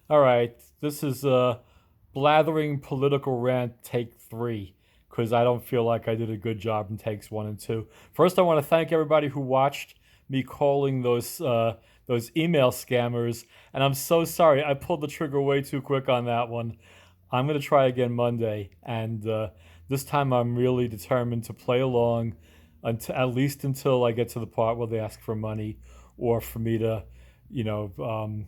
All right, this is blathering political rant take three because I don't feel like I did a good job in takes one and two. First, I want to thank everybody who watched me calling those email scammers, and I'm so sorry I pulled the trigger way too quick on that one. I'm gonna try again Monday, and this time I'm really determined to play along until at least until I get to the part where they ask for money or for me to, you know.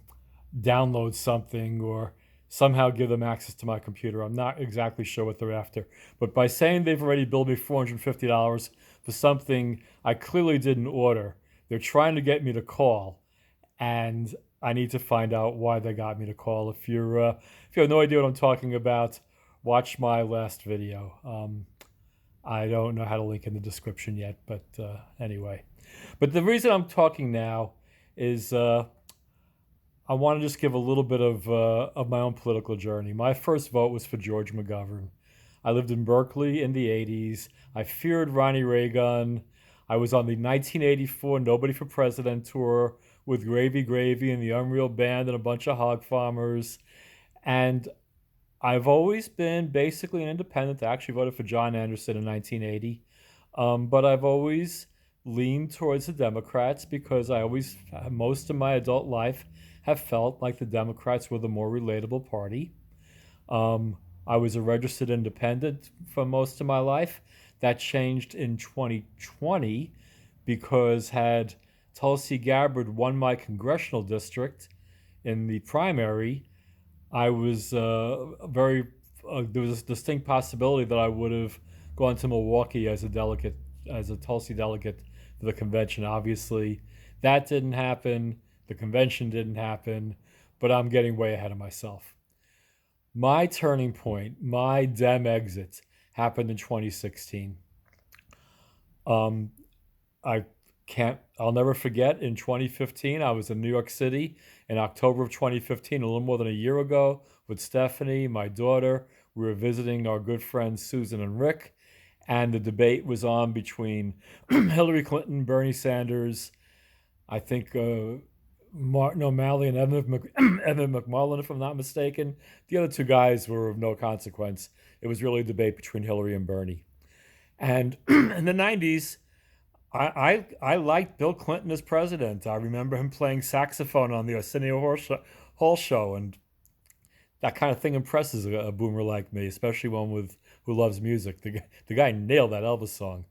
Download something or somehow give them access to my computer. I'm not exactly sure what they're after. But by saying they've already billed me $450 for something I clearly didn't order, they're trying to get me to call. And I need to find out why they got me to call. If you have no idea what I'm talking about, watch my last video. I don't know how to link in the description yet, but anyway. But the reason I'm talking now is I want to just give a little bit of my own political journey. My first vote was for George McGovern. I lived in Berkeley in the 80s. I feared Ronnie Reagan. I was on the 1984 Nobody for President tour with Gravy Gravy and the Unreal Band and a bunch of hog farmers. And I've always been basically an independent. I actually voted for John Anderson in 1980. But I've always leaned towards the Democrats because I always, most of my adult life, have felt like the Democrats were the more relatable party. Um, I was a registered independent for most of my life. That changed in 2020 because had Tulsi Gabbard won my congressional district in the primary, I was there was a distinct possibility that I would have gone to Milwaukee as a delegate, as a Tulsi delegate for the convention. Obviously, that didn't happen. The convention didn't happen, but I'm getting way ahead of myself. My turning point, my Dem exit, happened in 2016. Um, I I'll never forget in 2015, I was in New York City in October of 2015, a little more than a year ago, with Stephanie, my daughter. We were visiting our good friends Susan and Rick, and the debate was on between Hillary Clinton, Bernie Sanders, I think Martin O'Malley and Evan McMullen, if I'm not mistaken. The other two guys were of no consequence. It was really a debate between Hillary and Bernie. And in the 90s, I liked Bill Clinton as president. I remember him playing saxophone on the Hall show, and that kind of thing impresses a boomer like me, especially one with who loves music. The guy nailed that Elvis song.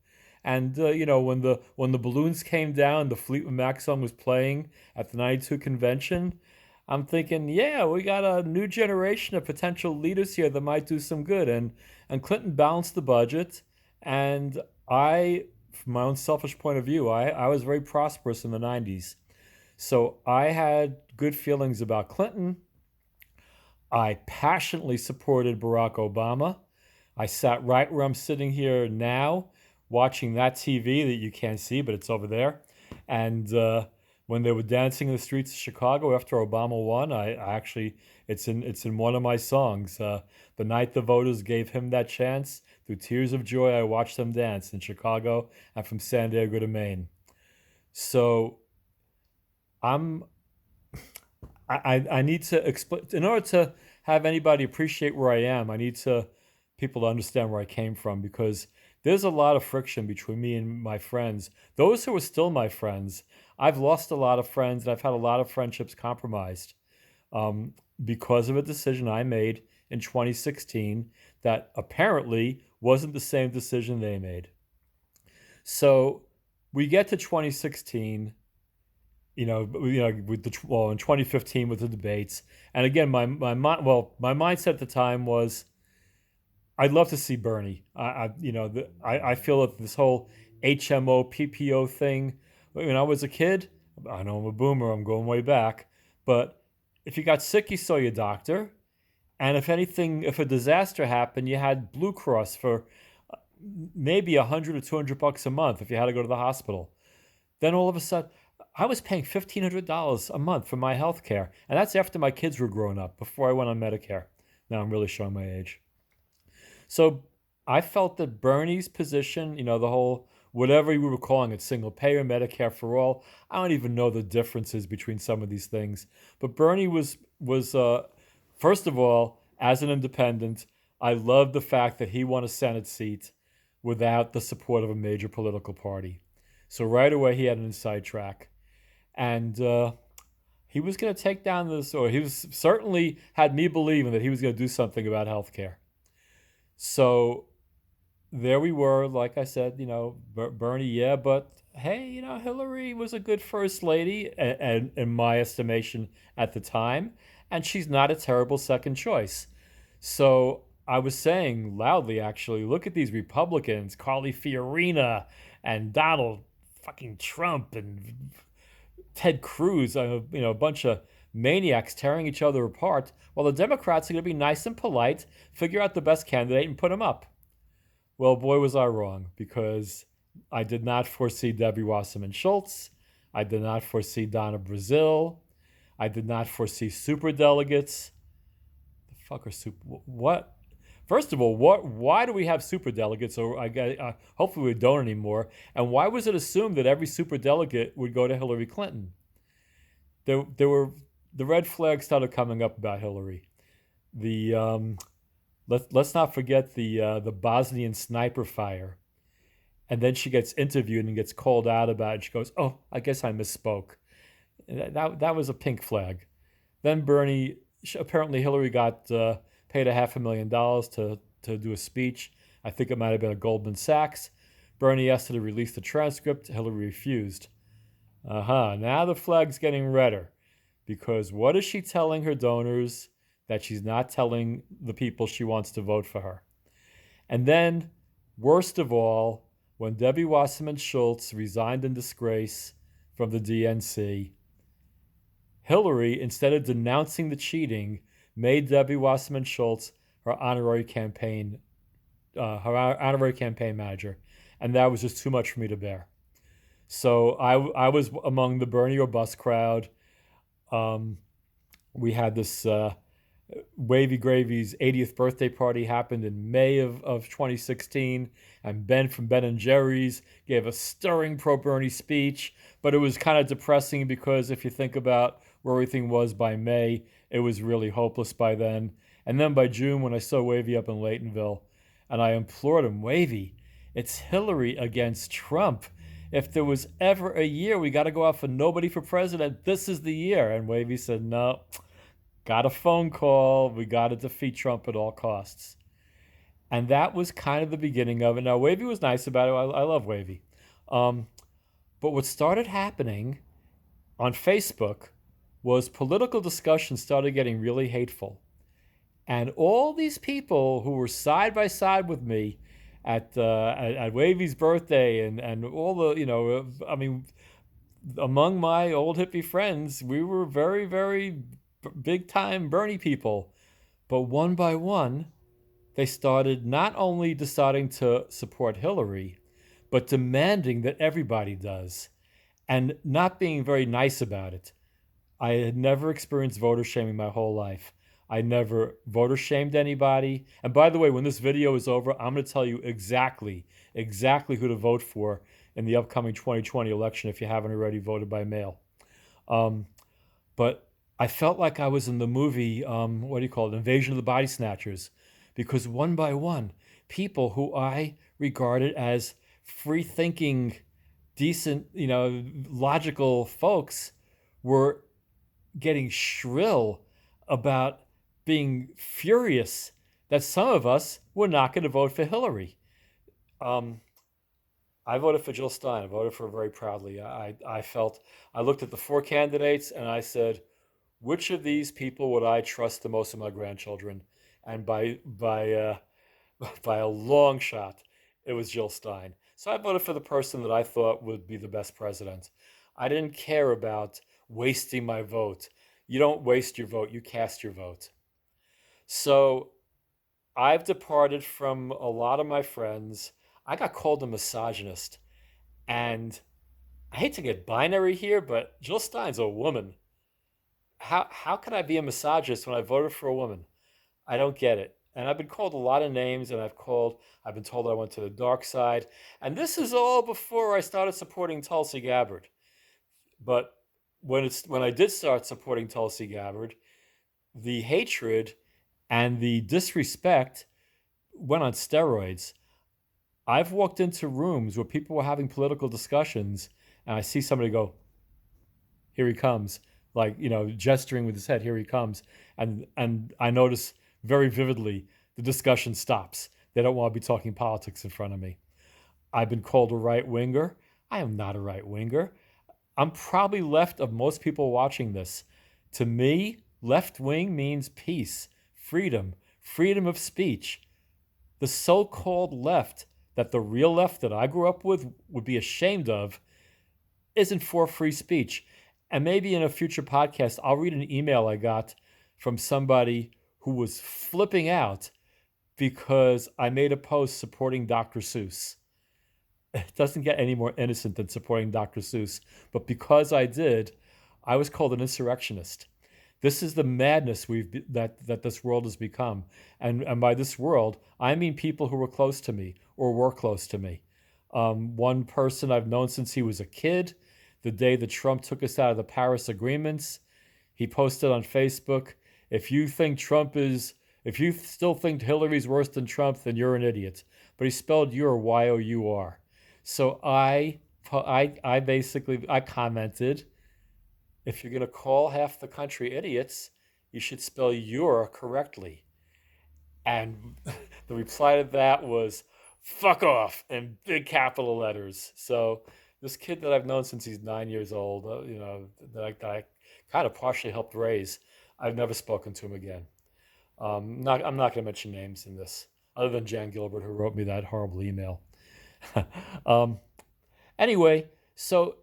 And when the balloons came down, the Fleetwood Mac song was playing at the '92 convention. I'm thinking, yeah, we got a new generation of potential leaders here that might do some good. And Clinton balanced the budget, and from my own selfish point of view, I was very prosperous in the '90s. So I had good feelings about Clinton. I passionately supported Barack Obama. I sat right where I'm sitting here now, watching that TV that you can't see, but it's over there. And when they were dancing in the streets of Chicago after Obama won, I actually it's in one of my songs. The night the voters gave him that chance, through tears of joy, I watched them dance in Chicago and from San Diego to Maine. So I'm I need to explain in order to have anybody appreciate where I am. I need to people to understand where I came from because there's a lot of friction between me and my friends. Those who are still my friends, I've lost a lot of friends and I've had a lot of friendships compromised because of a decision I made in 2016 that apparently wasn't the same decision they made. So we get to 2016, with in 2015 with the debates, and again, my mindset at the time was I'd love to see Bernie. I feel that this whole HMO PPO thing. When I was a kid, I know I'm a boomer. I'm going way back, but if you got sick, you saw your doctor, and if a disaster happened, you had Blue Cross for maybe 100 or 200 bucks a month if you had to go to the hospital. Then all of a sudden, I was paying $1,500 a month for my health care. And that's after my kids were growing up, before I went on Medicare. Now I'm really showing my age. So I felt that Bernie's position, the whole whatever we were calling it, single payer, Medicare for all, I don't even know the differences between some of these things. But Bernie was First of all, as an independent, I love the fact that he won a Senate seat without the support of a major political party. So right away, he had an inside track. And he was going to take down this, or he was certainly had me believing that he was going to do something about healthcare. So there we were, like I said, Bernie, yeah, but hey, Hillary was a good first lady, and in my estimation at the time, and she's not a terrible second choice. So I was saying loudly, actually, look at these Republicans, Carly Fiorina and Donald fucking Trump and Ted Cruz, a bunch of maniacs tearing each other apart, while the Democrats are going to be nice and polite, figure out the best candidate and put him up. Well, boy, was I wrong, because I did not foresee Debbie Wasserman Schultz. I did not foresee Donna Brazil. I did not foresee super delegates. The fuck are super? What? First of all, what? Why do we have super delegates? Or hopefully we don't anymore. And why was it assumed that every super delegate would go to Hillary Clinton? There were the red flags started coming up about Hillary. The let's not forget the Bosnian sniper fire. And then she gets interviewed and gets called out about it. She goes, "Oh, I guess I misspoke." That was a pink flag. Then Bernie, apparently Hillary got paid $500,000 to do a speech. I think it might have been a Goldman Sachs. Bernie asked her to release the transcript. Hillary refused. Now the flag's getting redder, because what is she telling her donors that she's not telling the people she wants to vote for her? And then, worst of all, when Debbie Wasserman Schultz resigned in disgrace from the DNC, Hillary, instead of denouncing the cheating, made Debbie Wasserman Schultz her honorary campaign manager, and that was just too much for me to bear. So I was among the Bernie or bust crowd. We had this Wavy Gravy's 80th birthday party happened in May of 2016, and Ben from Ben and Jerry's gave a stirring pro-Bernie speech, but it was kind of depressing because if you think about where everything was by May, it was really hopeless by then. And then by June, when I saw Wavy up in Laytonville, and I implored him, Wavy, it's Hillary against Trump. If there was ever a year we got to go out for nobody for president, this is the year. And Wavy said, no, got a phone call. We got to defeat Trump at all costs. And that was kind of the beginning of it. Now, Wavy was nice about it. I love Wavy. But what started happening on Facebook was political discussion started getting really hateful. And all these people who were side by side with me at Wavy's birthday and all the, among my old hippie friends, we were very, very big time Bernie people. But one by one, they started not only deciding to support Hillary, but demanding that everybody does, and not being very nice about it. I had never experienced voter shaming my whole life. I never voter shamed anybody. And by the way, when this video is over, I'm going to tell you exactly who to vote for in the upcoming 2020 election if you haven't already voted by mail. But I felt like I was in the movie, Invasion of the Body Snatchers, because one by one, people who I regarded as free-thinking, decent, logical folks were getting shrill about being furious that some of us were not going to vote for Hillary. I voted for Jill Stein. I voted for her very proudly. I looked at the four candidates and I said, which of these people would I trust the most of my grandchildren? And by a long shot, it was Jill Stein. So I voted for the person that I thought would be the best president. I didn't care about wasting my vote. You don't waste your vote, you cast your vote. So I've departed from a lot of my friends. I got called a misogynist. And I hate to get binary here, but Jill Stein's a woman. How could I be a misogynist when I voted for a woman? I don't get it. And I've been called a lot of names, and I've been told I went to the dark side. And this is all before I started supporting Tulsi Gabbard. But when I did start supporting Tulsi Gabbard, the hatred and the disrespect went on steroids. I've walked into rooms where people were having political discussions, and I see somebody go, "Here he comes," like gesturing with his head, "Here he comes," and I notice very vividly the discussion stops. They don't want to be talking politics in front of me. I've been called a right winger. I am not a right winger. I'm probably left of most people watching this. To me, left wing means peace, freedom, freedom of speech. The so called left that the real left that I grew up with would be ashamed of isn't for free speech. And maybe in a future podcast, I'll read an email I got from somebody who was flipping out because I made a post supporting Dr. Seuss. It doesn't get any more innocent than supporting Dr. Seuss. But because I did, I was called an insurrectionist. This is the madness that this world has become, and by this world, I mean people who were close to me or were close to me. One person I've known since he was a kid. The day that Trump took us out of the Paris agreements, he posted on Facebook, "If you think Trump is, if you still think Hillary's worse than Trump, then you're an idiot." But he spelled your Y-O-U-R. So I basically I commented, if you're going to call half the country idiots, you should spell your correctly. And the reply to that was, "fuck off," in big capital letters. So this kid that I've known since he's 9 years old, that I kind of partially helped raise, I've never spoken to him again. I'm not going to mention names in this, other than Jan Gilbert, who wrote me that horrible email. um, anyway, so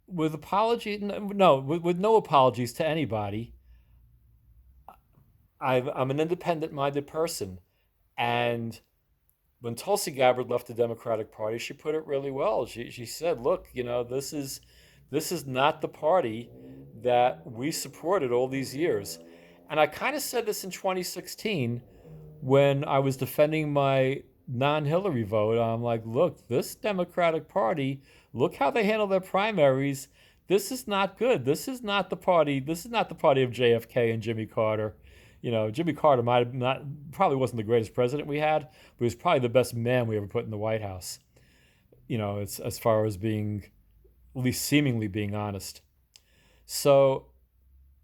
with apology, no, with no apologies to anybody, I'm an independent-minded person, and when Tulsi Gabbard left the Democratic Party, she put it really well. She said, "Look, this is not the party that we supported all these years." And I kind of said this in 2016 when I was defending my non-Hillary vote. I'm like, "Look, this Democratic Party, look how they handle their primaries. This is not good. This is not the party. This is not the party of JFK and Jimmy Carter." Jimmy Carter might have not probably wasn't the greatest president we had, but he was probably the best man we ever put in the White House. It's as far as being, at least seemingly being honest. So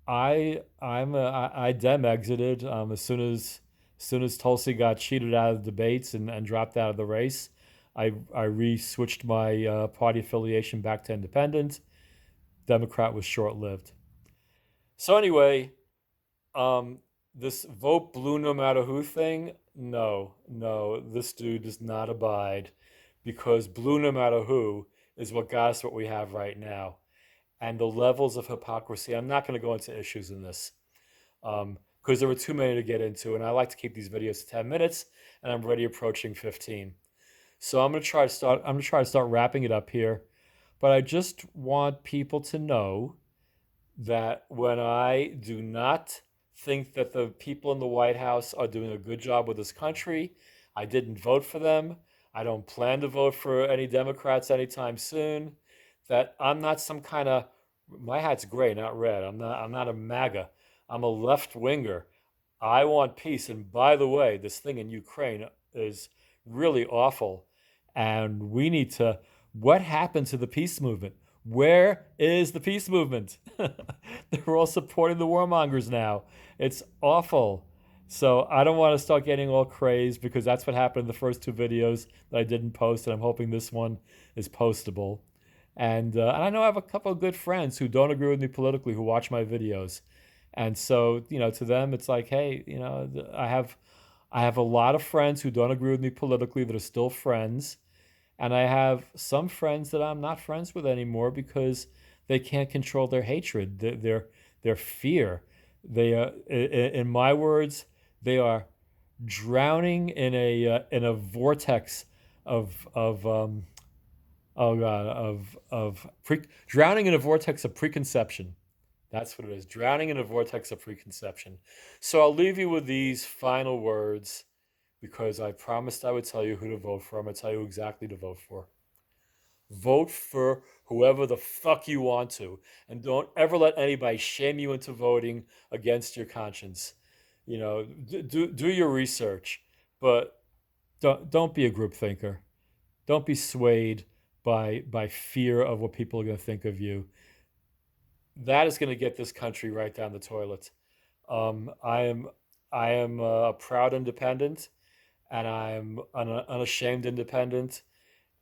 I dem exited as soon as Tulsi got cheated out of the debates and dropped out of the race. I re-switched my party affiliation back to independent. Democrat was short lived. So anyway, um, this vote blue no matter who thing, no, no, this dude does not abide, because blue no matter who is what got us what we have right now. And the levels of hypocrisy, I'm not going to go into issues in this, because there were too many to get into, and I like to keep these videos to 10 minutes, and I'm already approaching 15. So I'm going to try to start wrapping it up here, but I just want people to know that when I do not think that the people in the White House are doing a good job with this country, I didn't vote for them. I don't plan to vote for any Democrats anytime soon. That I'm not some kind of, my hat's gray, not red. I'm not a MAGA. I'm a left winger. I want peace. And by the way, this thing in Ukraine is really awful. And we need to, what happened to the peace movement? Where is the peace movement? They're all supporting the warmongers now. It's awful. So I don't want to start getting all crazed, because that's what happened in the first two videos that I didn't post, and I'm hoping this one is postable. And I know I have a couple of good friends who don't agree with me politically who watch my videos, and so to them it's like, hey, I have a lot of friends who don't agree with me politically that are still friends, and I have some friends that I'm not friends with anymore because they can't control their hatred, their fear. They, in my words, they are drowning in a vortex of oh god drowning in a vortex of preconception. That's what it is. Drowning in a vortex of preconception. So I'll leave you with these final words, because I promised I would tell you who to vote for. I'm going to tell you exactly to vote for. Vote for whoever the fuck you want to, and don't ever let anybody shame you into voting against your conscience. Do your research, but don't be a group thinker. Don't be swayed by fear of what people are going to think of you. That is going to get this country right down the toilet. I am a proud independent, and I'm an unashamed independent,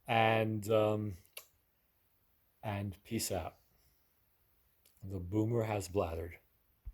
and peace out. The boomer has blathered.